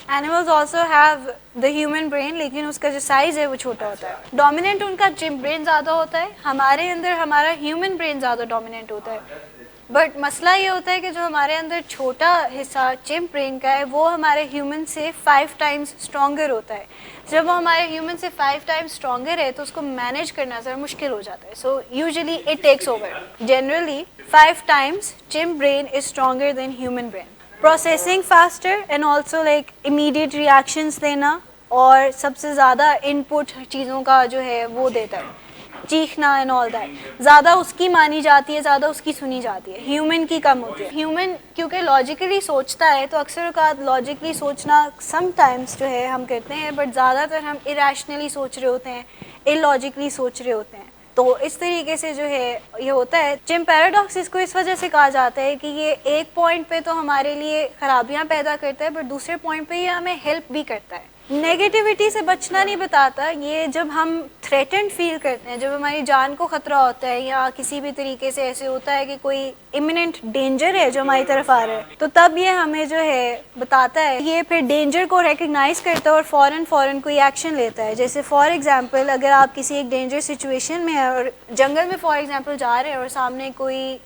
Animals also have the human brain, लेकिन उसका जो साइज है वो छोटा होता है। डोमिनेंट उनका चिम्प ब्रेन ज़्यादा होता है, हमारे अंदर हमारा ह्यूमन ब्रेन ज़्यादा डोमिनेंट होता है। बट मसला ये होता है कि जो हमारे अंदर छोटा हिस्सा चिम्प ब्रेन का है वो हमारे ह्यूमन से 5 टाइम्स स्ट्रॉन्गर होता है। जब वो हमारे ह्यूमन से 5 टाइम्स स्ट्रॉन्गर है तो उसको मैनेज करना ज़रा मुश्किल हो जाता है। So usually it takes over. Generally 5 times chimp brain is stronger than human brain. Processing faster and also like immediate reactions देना, और सबसे ज़्यादा इनपुट चीज़ों का जो है वो देता है, चीखना एंड ऑल दैट। ज़्यादा उसकी मानी जाती है, ज़्यादा उसकी सुनी जाती है, ह्यूमन की कम होती है। ह्यूमन क्योंकि लॉजिकली सोचता है तो अक्सर औक़ात लॉजिकली सोचना समटाइम्स जो है हम करते हैं, बट ज़्यादातर हम इरेशनली सोच रहे होते हैं, इलॉजिकली सोच रहे होते हैं। तो इस तरीके से जो है ये होता है। चिम्प पैराडॉक्स इसको इस वजह से कहा जाता है कि ये एक पॉइंट पे तो हमारे लिए ख़राबियाँ पैदा करता है, बट दूसरे पॉइंट पे ये हमें हेल्प भी करता है। नेगेटिविटी से बचना नहीं बताता, ये जब हम थ्रेटेंड फील करते हैं, जब हमारी जान को ख़तरा होता है या किसी भी तरीके से ऐसे होता है कि कोई इमिनेंट डेंजर है जो हमारी तरफ आ रहा है, तो तब ये हमें जो है बताता है। ये फिर डेंजर को रिकग्नाइज़ करता है और फ़ौरन कोई एक्शन लेता है। जैसे फॉर एग्ज़ाम्पल अगर आप किसी एक डेंजर सिचुएशन में है और जंगल में फॉर एग्ज़ाम्पल जा रहे हैं और सामने कोई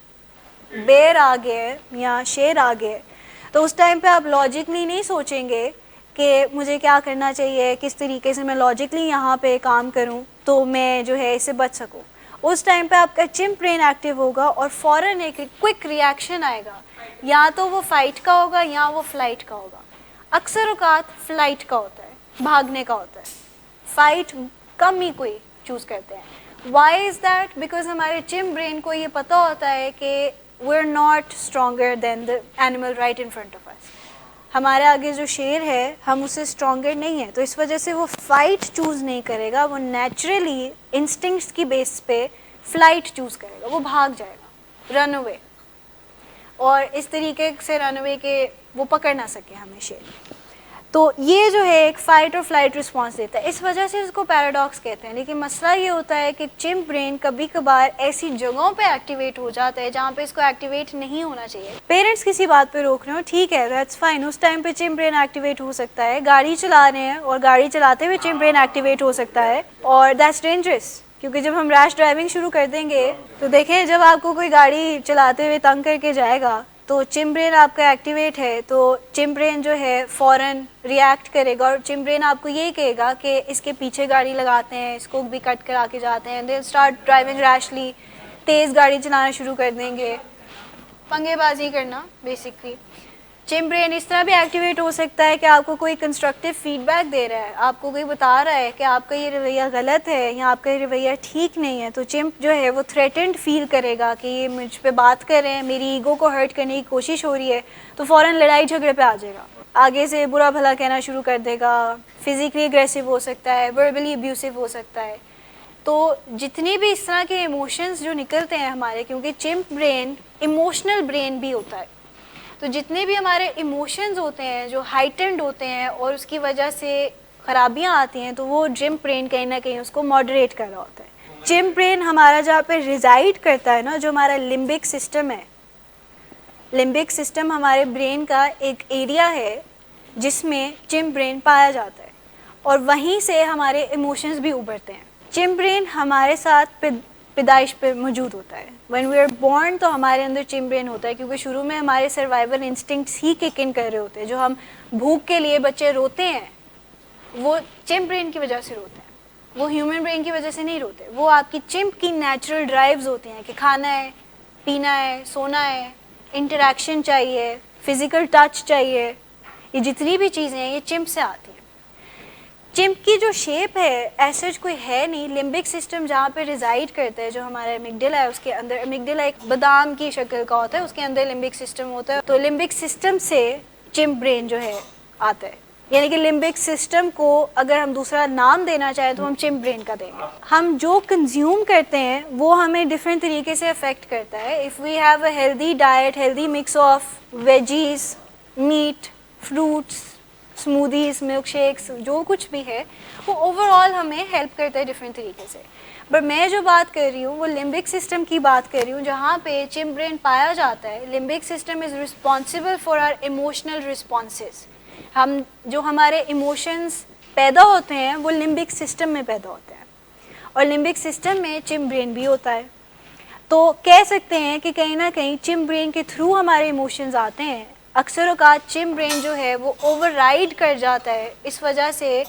बेर आ गया या शेर आ गया, तो उस टाइम पे आप लॉजिकली नहीं सोचेंगे कि मुझे क्या करना चाहिए, किस तरीके से मैं लॉजिकली यहाँ पे काम करूँ तो मैं जो है इससे बच सकूँ। उस टाइम पे आपका चिम्प ब्रेन एक्टिव होगा और फ़ौरन एक क्विक रिएक्शन आएगा, या तो वो फाइट का होगा या वो फ्लाइट का होगा। अक्सर औक़ात फ्लाइट का होता है, भागने का होता है, फाइट कम ही कोई चूज़ करते हैं। Why is that? बिकॉज हमारे चिम्प ब्रेन को ये पता होता है कि we are not stronger than the animal right in front of us. हमारे आगे जो शेर है हम उससे स्ट्रॉन्गर नहीं है, तो इस वजह से वो फ़ाइट चूज़ नहीं करेगा, वो नेचुरली इंस्टिंक्ट्स की बेस पे फ़्लाइट चूज़ करेगा, वो भाग जाएगा, रन अवे। और इस तरीके से रन अवे के वो पकड़ ना सके हमें शेर। तो ये जो है एक फ़ाइट और फ्लाइट रिस्पॉन्स देता है, इस वजह से इसको पैराडॉक्स कहते हैं। लेकिन मसला ये होता है कि चिम्प ब्रेन कभी कभार ऐसी जगहों पे एक्टिवेट हो जाता है जहाँ पे इसको एक्टिवेट नहीं होना चाहिए। पेरेंट्स किसी बात पे रोक रहे हो, ठीक है, दैट्स फाइन, उस टाइम पे चिम्प ब्रेन एक्टिवेट हो सकता है। गाड़ी चला रहे हैं और गाड़ी चलाते हुए चिम्प ब्रेन एक्टिवेट हो सकता है, और दैट्स डेंजरस, क्योंकि जब हम रैश ड्राइविंग शुरू कर देंगे तो देखें जब आपको कोई गाड़ी चलाते हुए तंग करके जाएगा तो चिम्प ब्रेन आपका एक्टिवेट है, तो चिम्प ब्रेन जो है फ़ौरन रिएक्ट करेगा और चिम्प ब्रेन आपको यही कहेगा कि इसके पीछे गाड़ी लगाते हैं, इसको भी कट करा के जाते हैं, दे स्टार्ट ड्राइविंग रैशली, तेज़ गाड़ी चलाना शुरू कर देंगे, पंगेबाजी करना बेसिकली। चिम्प ब्रेन इस तरह भी एक्टिवेट हो सकता है कि आपको कोई कंस्ट्रक्टिव फीडबैक दे रहा है, आपको कोई बता रहा है कि आपका ये रवैया गलत है या आपका ये रवैया ठीक नहीं है, तो चिम्प जो है वो थ्रेटेंड फील करेगा कि ये मुझ पे बात कर रहे हैं, मेरी ईगो को हर्ट करने की कोशिश हो रही है, तो फ़ौरन लड़ाई झगड़े पे आ जाएगा, आगे से बुरा भला कहना शुरू कर देगा, फिज़िकली एग्रेसिव हो सकता है, वर्बली अब्यूसिव हो सकता है। तो जितनी भी इस तरह के इमोशंस जो निकलते हैं हमारे, क्योंकि चिम्प ब्रेन इमोशनल ब्रेन भी होता है, तो जितने भी हमारे इमोशंस होते हैं जो हाइटेंड होते हैं और उसकी वजह से ख़राबियाँ आती हैं, तो वो चिम्प ब्रेन कहीं ना कहीं उसको मॉडरेट कर रहा होता है। चिम्प ब्रेन हमारा जहाँ पे रिजाइड करता है ना, जो हमारा लिम्बिक सिस्टम है, लिम्बिक सिस्टम हमारे ब्रेन का एक एरिया है जिसमें चिम्प ब्रेन पाया जाता है, और वहीं से हमारे इमोशंस भी उभरते हैं। चिम्प ब्रेन हमारे साथ पैदाइश पे मौजूद होता है। व्हेन वी आर बोर्न तो हमारे अंदर चिम्प ब्रेन होता है, क्योंकि शुरू में हमारे survival instincts he kick in कर रहे होते हैं। जो हम भूख के लिए बच्चे रोते हैं वो चिम्प ब्रेन की वजह से रोते हैं, वो ह्यूमन ब्रेन की वजह से नहीं रोते। वो आपकी चिम्प की नेचुरल ड्राइव्स होती हैं कि खाना है, पीना है, सोना है, इंटरेक्शन चाहिए, फिज़िकल टच चाहिए, ये जितनी भी चीज़ें हैं ये चिम्प से आती हैं। चिम्प की जो शेप है ऐसे कोई है नहीं। लिम्बिक सिस्टम जहाँ पे रिजाइड करता है, जो हमारा एमिगडाला है, उसके अंदर, एमिगडाला एक बादाम की शक्ल का होता है, उसके अंदर लिम्बिक सिस्टम होता है। तो लिम्बिक सिस्टम से चिम्प ब्रेन जो है आता है, यानी कि लिम्बिक सिस्टम को अगर हम दूसरा नाम देना चाहें तो हम चिम्प ब्रेन का देंगे। हम जो कंज्यूम करते हैं वो हमें डिफरेंट तरीके से अफेक्ट करता है। If we have a healthy diet, healthy mix of veggies, meat, fruits, smoothies, milk shakes, जो कुछ भी है वो ओवरऑल हमें हेल्प करता है डिफरेंट तरीके से। बट मैं जो बात कर रही हूँ वो लिम्बिक सिस्टम की बात कर रही हूँ, जहाँ पे चिम्प ब्रेन पाया जाता है। Limbic system is responsible for our emotional responses. हम जो हमारे इमोशंस पैदा होते हैं वो लिम्बिक सिस्टम में पैदा होते हैं, और लिम्बिक सिस्टम में चिम ब्रेन भी होता है। तो कह सकते हैं कि कहीं ना कहीं चिम ब्रेन के थ्रू हमारे इमोशंस आते हैं। अक्सर औकात चिम ब्रेन जो है वो ओवरराइड कर जाता है, इस वजह से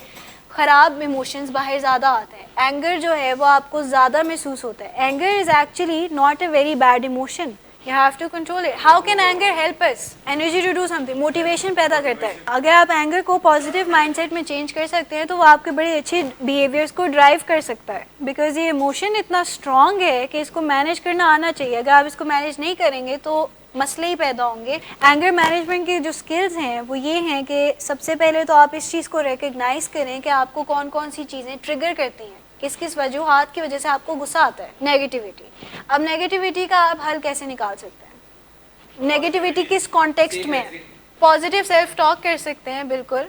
ख़राब इमोशंस बाहर ज़्यादा आते हैं। एंगर जो है वो आपको ज़्यादा महसूस होता है। Anger is actually not a very bad emotion, you have to control it. How can anger help us? Energy to do something, motivation पैदा करता है। अगर आप एंगर को पॉजिटिव माइंडसेट में चेंज कर सकते हैं तो वो आपके बड़े अच्छे बिहेवियर्स को ड्राइव कर सकता है, बिकॉज ये इमोशन इतना स्ट्रॉन्ग है कि इसको मैनेज करना आना चाहिए। अगर आप इसको मैनेज नहीं करेंगे तो मसले ही पैदा होंगे। एंगर मैनेजमेंट की जो स्किल्स हैं वो ये हैं कि सबसे पहले तो आप इस चीज़ को रिकग्नाइज करें कि आपको कौन कौन सी चीज़ें ट्रिगर करती हैं, किस किस वजूहात की वजह से आपको गुस्सा आता है। नेगेटिविटी, अब नेगेटिविटी का आप हल कैसे निकाल सकते हैं? नेगेटिविटी किस कॉन्टेक्स्ट में? पॉजिटिव सेल्फ टॉक कर सकते हैं बिल्कुल,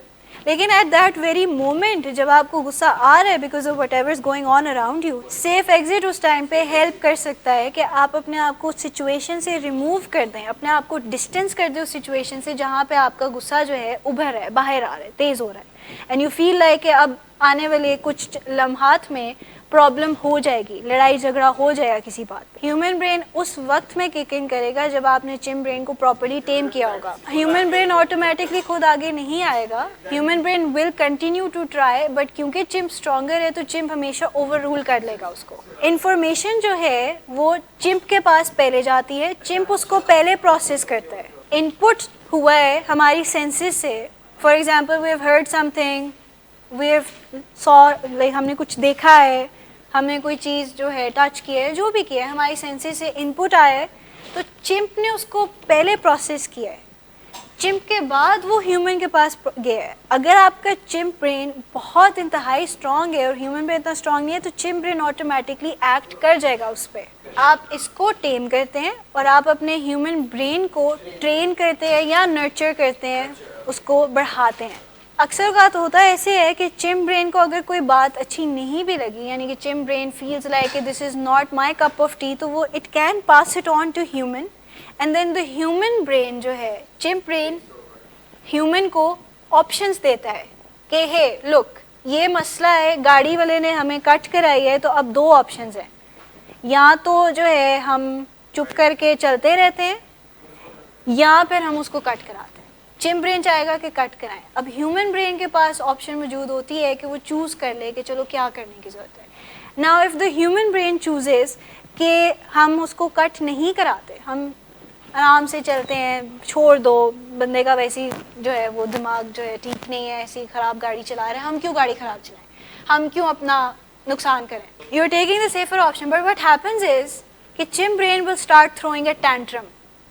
लेकिन एट दैट वेरी मोमेंट जब आपको गुस्सा आ रहा है because of whatever is going on around you, safe exit उस टाइम पे हेल्प कर सकता है कि आप अपने आप को सिचुएशन से रिमूव कर दें, अपने आप को डिस्टेंस कर दें उस सिचुएशन से जहाँ पे आपका गुस्सा जो है उभर रहा है, बाहर आ रहा है, तेज़ हो रहा है, एंड यू फील लाइक कि अब आने वाले कुछ लम्हात में प्रॉब्लम हो जाएगी, लड़ाई झगड़ा हो जाएगा किसी बात पे। ह्यूमन ब्रेन उस वक्त में किक इन करेगा जब आपने चिम ब्रेन को प्रॉपर्ली टेम किया होगा। ह्यूमन ब्रेन ऑटोमेटिकली खुद आगे नहीं आएगा, human brain will continue to try, but क्योंकि चिम स्ट्रॉन्गर है तो चिम हमेशा ओवर रूल कर लेगा उसको। इन्फॉर्मेशन जो है वो चिम्प के पास पहले जाती है, चिम्प उसको पहले प्रोसेस करता है। इनपुट हुआ है हमारी सेंसेस से, for example we have heard something, we have saw, like हमने कुछ देखा है, हमने कोई चीज़ जो है टच किया है, जो भी किया है हमारी सेंसेस से इनपुट आया है, तो चिम्प ने उसको पहले प्रोसेस किया है, चिम्प के बाद वो ह्यूमन के पास गया है। अगर आपका चिम्प ब्रेन बहुत इंतहाई स्ट्रॉन्ग है और ह्यूमन ब्रेन इतना स्ट्रॉन्ग नहीं है तो चिम्प ब्रेन ऑटोमेटिकली एक्ट कर जाएगा उस पर। आप इसको टेम करते हैं और आप अपने ह्यूमन ब्रेन को ट्रेन करते हैं या नर्चर करते हैं, उसको बढ़ाते हैं। अक्सर का तो होता है ऐसे है कि चिम ब्रेन को अगर कोई बात अच्छी नहीं भी लगी, यानी कि chimp brain feels like this is not my cup of tea, तो वो it can pass it on to human, and then the human brain जो है, चिम ब्रेन ह्यूमन को ऑप्शंस देता है कि हे लुक ये मसला है, गाड़ी वाले ने हमें कट कराई है, तो अब दो ऑप्शंस हैं, या तो जो है हम चुप करके चलते रहते हैं या फिर हम उसको कट कराते हैं। चिम ब्रेन चाहेगा कि कट कराएं। अब ह्यूमन ब्रेन के पास ऑप्शन मौजूद होती है कि वो चूज़ कर ले कि चलो क्या करने की ज़रूरत है। Now if the human brain chooses कि हम उसको कट नहीं कराते, हम आराम से चलते हैं, छोड़ दो बंदे का वैसे जो है वो दिमाग जो है ठीक नहीं है, ऐसी ख़राब गाड़ी चला रहे हैं, हम क्यों गाड़ी ख़राब चलाएं, हम क्यों अपना नुकसान करें। You are taking the safer option, but what happens is कि chimp brain will start throwing a tantrum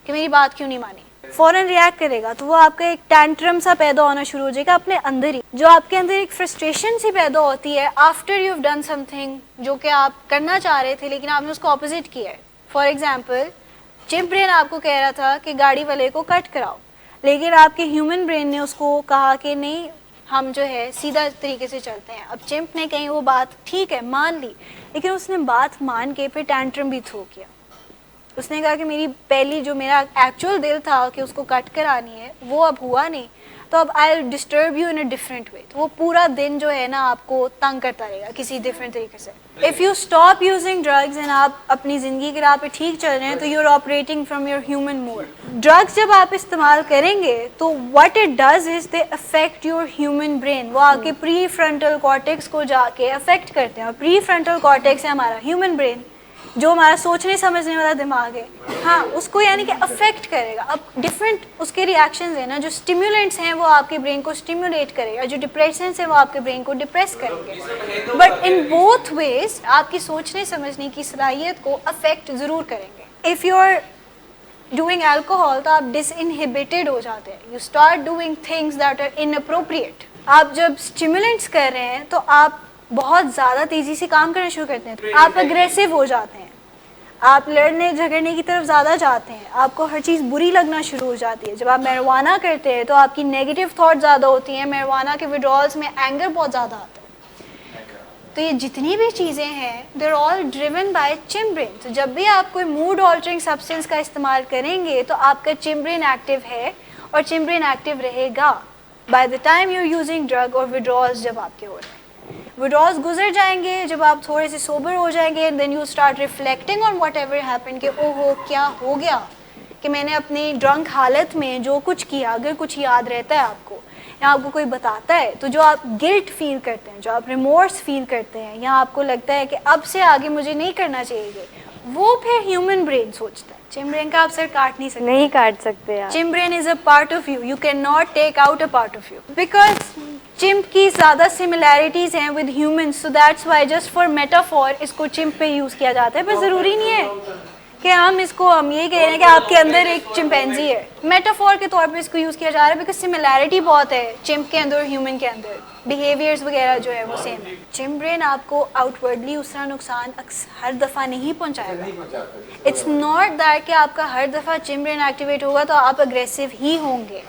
कि मेरी बात क्यों नहीं मानी, फ़ौरन रिएक्ट करेगा, तो वो आपका एक टैंट्रम सा पैदा होना शुरू हो जाएगा अपने अंदर ही, जो आपके अंदर एक फ्रस्ट्रेशन सी पैदा होती है after you have done something जो कि आप करना चाह रहे थे लेकिन आपने उसको ऑपोजिट किया है। फॉर एग्जांपल चिम ब्रेन आपको कह रहा था कि गाड़ी वाले को कट कराओ, लेकिन आपके ह्यूमन ब्रेन ने उसको कहा कि नहीं हम जो है सीधा तरीके से चलते हैं। अब चिम्प ने कहीं वो बात ठीक है मान ली, लेकिन उसने बात मान के फिर टैंट्रम भी थ्रो किया। उसने कहा कि मेरी पहली जो मेरा एक्चुअल दिल था कि उसको कट करानी है वो अब हुआ नहीं, तो अब I will disturb you in a different way. तो वो पूरा दिन जो है ना आपको तंग करता रहेगा किसी डिफरेंट तरीके से। If you stop using drugs and आप अपनी ज़िंदगी के राह पे ठीक चल रहे हैं तो you are operating from your human mode. Drugs जब आप इस्तेमाल करेंगे तो what it does is they affect your human brain, वो आके प्री फ्रंटल कॉर्टेक्स को जाके अफेक्ट करते हैं। और प्री फ्रंटल कॉर्टेक्स है हमारा ह्यूमन ब्रेन, जो हमारा सोचने समझने वाला दिमाग है, हाँ उसको यानी कि अफेक्ट करेगा। अब डिफरेंट उसके रिएक्शंस हैं ना, जो स्टिमुलेंट्स हैं वो आपके ब्रेन को स्टिमुलेट करेगा, जो डिप्रेशंस हैं वो आपके ब्रेन को डिप्रेस करेंगे, बट इन बोथ वेज आपकी सोचने समझने की सलाहियत को अफेक्ट ज़रूर करेंगे। If you are doing alcohol तो आप डिसइनहिबिटेड हो जाते हैं, you start doing things that are inappropriate. आप जब स्टिमुलेंट्स कर रहे हैं तो आप बहुत ज़्यादा तेज़ी से काम करना शुरू करते हैं, आप अग्रेसिव हो जाते हैं, आप लड़ने झगड़ने की तरफ ज़्यादा जाते हैं, आपको हर चीज़ बुरी लगना शुरू हो जाती है। जब आप marijuana करते हैं तो आपकी नेगेटिव थॉट ज़्यादा होती हैं, marijuana के विड्रॉल्स में एंगर बहुत ज़्यादा आता है। तो ये जितनी भी चीज़ें हैं they are all driven by chimp brain. तो जब भी आप कोई मूड ऑल्टरिंग सब्सटेंस का इस्तेमाल करेंगे तो आपका चिम ब्रेन एक्टिव है और चिम ब्रेन एक्टिव रहेगा। By the time you are using drug, और विड्रॉल्स जब आपके हो रहे हैं, विड्रॉल्स गुजर जाएंगे जब आप थोड़े से सोबर हो जाएंगे, then you start reflecting on whatever happen कि ओहो क्या हो गया कि मैंने अपनी ड्रंक हालत में जो कुछ किया। अगर कुछ याद रहता है आपको या आपको कोई बताता है, तो जो आप गिल्ट फील करते हैं, जो आप रिमोर्स फील करते हैं, या आपको लगता है कि अब से आगे मुझे नहीं करना चाहिए, वो फिर ह्यूमन ब्रेन सोचता है। चिम ब्रेन का आप सर काट नहीं सकते, नहीं काट सकते यार। Chimp brain is a part of you, you can not take out a part of you, because chimp की ज़्यादा सिमिलैरिटीज़ हैं with humans, so that's why just for metaphor इसको चिम्प पे यूज़ किया जाता है। पर ज़रूरी नहीं है कि हम ये कह रहे हैं कि आपके अंदर एक चिंपैंजी है, मेटाफॉर के तौर पे इसको यूज़ किया जा रहा है, बिकॉज सिमिलैरिटी बहुत है चिम्प के अंदर और ह्यूमन के अंदर, बिहेवियर्स वगैरह जो है वो सेम है। चिम्प ब्रेन आपको आउटवर्डली उस तरह नुकसान हर दफ़ा नहीं पहुंचाएगा। इट्स नॉट दैट कि आपका हर दफ़ा चिम्प ब्रेन एक्टिवेट होगा तो आप अग्रेसिव ही होंगे।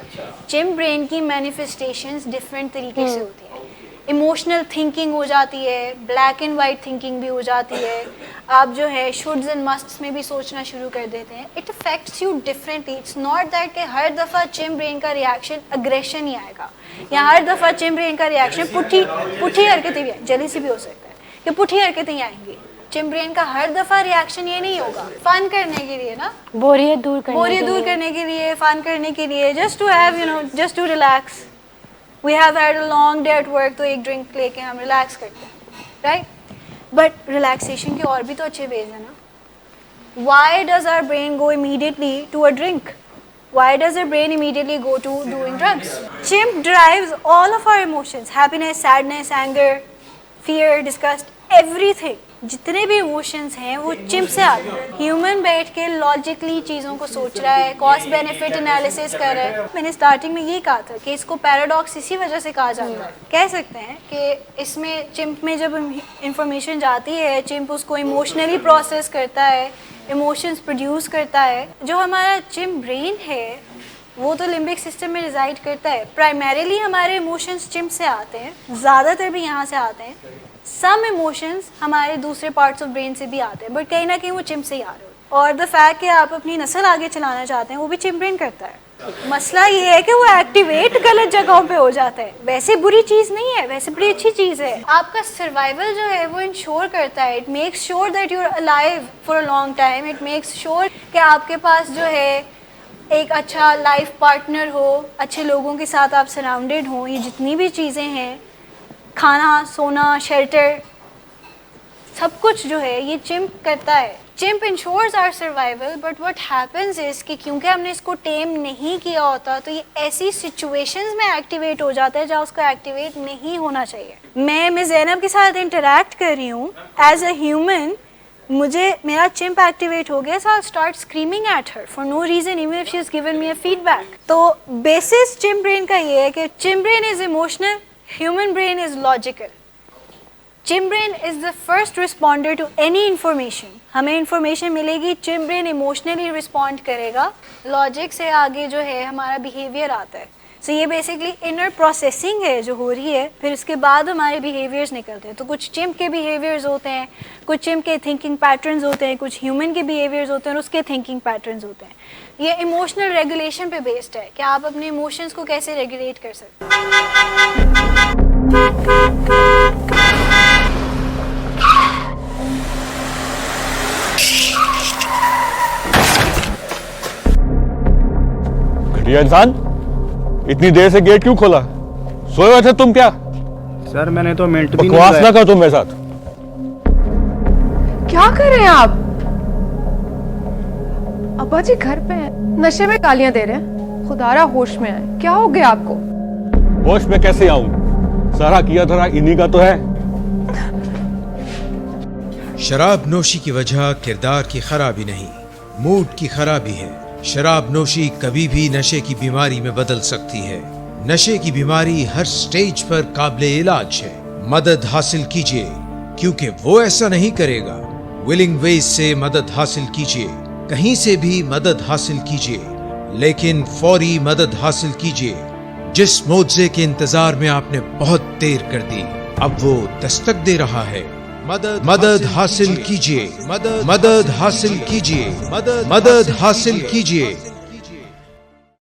चिम्प ब्रेन की मैनिफेस्टेशंस डिफरेंट तरीके से होती है। इमोशनल थिंकिंग हो जाती है, ब्लैक एंड वाइट थिंकिंग भी हो जाती है, आप जो है शुड्स एंड मस्ट्स में भी सोचना शुरू कर देते हैं। It affects you differently. It's not that कि हर दफ़ा चिम्प ब्रेन का रिएक्शन अग्रेशन ही आएगा, या हर दफ़ा चिम्प ब्रेन का रिएक्शन पुठी हरकतें भी, जल्दी से भी हो सकता है कि पुठी हरकतें ही आएंगी। चिम्प ब्रेन का हर दफ़ा रिएक्शन ये नहीं होगा। फन करने के लिए ना, बोरियत दूर करने के लिए, फन करने के लिए, just to have just to relax. We have had a long day at work, तो एक ड्रिंक लेके हम रिलैक्स करते हैं, राइट? बट रिलैक्सेशन के और भी तो अच्छे वेज हैं ना। Why does our brain go immediately to a drink? Why does our brain immediately go to doing drugs? Chimp drives all of our emotions, happiness, sadness, anger, fear, disgust, everything. जितने भी emotions हैं वो chimp से आते हैं। Human बैठ के logically चीज़ों को सोच रहा है, कॉस्ट बेनिफिट एनालिसिस कर रहा है। मैंने स्टार्टिंग में ये कहा था कि इसको पैराडॉक्स इसी वजह से कहा जाता है। कह सकते हैं कि इसमें चिम्प में जब इंफॉर्मेशन जाती है, चिम्प उसको इमोशनली प्रोसेस करता है, इमोशंस प्रोड्यूस करता है। जो हमारा चिम्प ब्रेन है वो तो लिम्बिक सिस्टम में रिजाइड करता है। प्राइमरीली हमारे इमोशंस चिम्प से आते हैं, ज़्यादातर भी यहाँ से आते हैं। सम इमोशंस हमारे दूसरे पार्ट्स ऑफ ब्रेन से भी आते हैं, बट कहीं ना कहीं वो चिम्प से ही आ रहे हो। और द फैक्ट कि आप अपनी नस्ल आगे चलाना चाहते हैं वो भी चिम्प ब्रेन करता है। मसला ये है कि वो एक्टिवेट गलत जगहों पे हो जाता है। वैसे बुरी चीज़ नहीं है, वैसे बड़ी अच्छी चीज़ है। आपका सर्वाइवल जो है वो इंश्योर करता है। It makes sure that you are alive for a long time. It makes sure कि आपके पास जो है एक अच्छा लाइफ पार्टनर हो, अच्छे लोगों के साथ आप सराउंडेड हों। ये जितनी भी चीज़ें हैं, खाना, सोना, शेल्टर, सब कुछ जो है ये चिम्प करता है। Chimp ensures our survival, but what happens is कि क्योंकि हमने इसको टेम नहीं किया होता तो ये ऐसी सिचुएशंस में एक्टिवेट हो जाता है जहाँ उसको एक्टिवेट नहीं होना चाहिए। मैं मिस ज़ैनब के साथ इंटरेक्ट कर रही हूँ एज अ ह्यूमन, मेरा चिम्प एक्टिवेट हो गया, so I start screaming at her for no reason even if she has given me a feedback. तो बेसिस चिम्प ब्रेन का ये है कि chimp brain is emotional, human brain is logical. Chimp brain is the first responder to any information. हमें information मिलेगी, chimp brain emotionally respond करेगा, logic से आगे जो है हमारा बिहेवियर आता है। सो ये बेसिकली इनर प्रोसेसिंग है जो हो रही है, फिर उसके बाद हमारे बिहेवियर्स निकलते हैं। तो कुछ चिम्प के बिहेवियर्स होते हैं, कुछ चिम्प के थिंकिंग पैटर्न्स होते हैं, कुछ ह्यूमन के बिहेवियर्स होते हैं और उसके थिंकिंग पैटर्न्स होते हैं। ये इमोशनल रेगुलेशन पे बेस्ड है कि आप अपने इमोशंस को कैसे रेगुलेट कर सकते हैं। घटिया इंसान, इतनी देर से गेट क्यों खोला? सोए हुए थे तुम क्या? सर मैंने तो मिनट भी बकवास ना कर तुम मेरे साथ। क्या कर रहे हैं आप? अब्बा जी घर पे हैं, नशे में गालियां दे रहे हैं। खुदारा होश में आए, क्या हो गया आपको? होश में कैसे आऊं? सारा किया धरा इन्हीं का तो है। शराब नोशी की वजह किरदार की खराबी नहीं, मूड की खराबी है। शराब नोशी कभी भी नशे की बीमारी में बदल सकती है। नशे की बीमारी हर स्टेज पर काबिले इलाज है। मदद हासिल कीजिए, क्योंकि वो ऐसा नहीं करेगा। विलिंग वेज से मदद हासिल कीजिए, कहीं से भी मदद हासिल कीजिए, लेकिन फौरी मदद हासिल कीजिए। जिस मुआवजे के इंतजार में आपने बहुत देर कर दी, अब वो दस्तक दे रहा है। मदद हासिल कीजिए, मदद हासिल कीजिए, मदद हासिल कीजिए।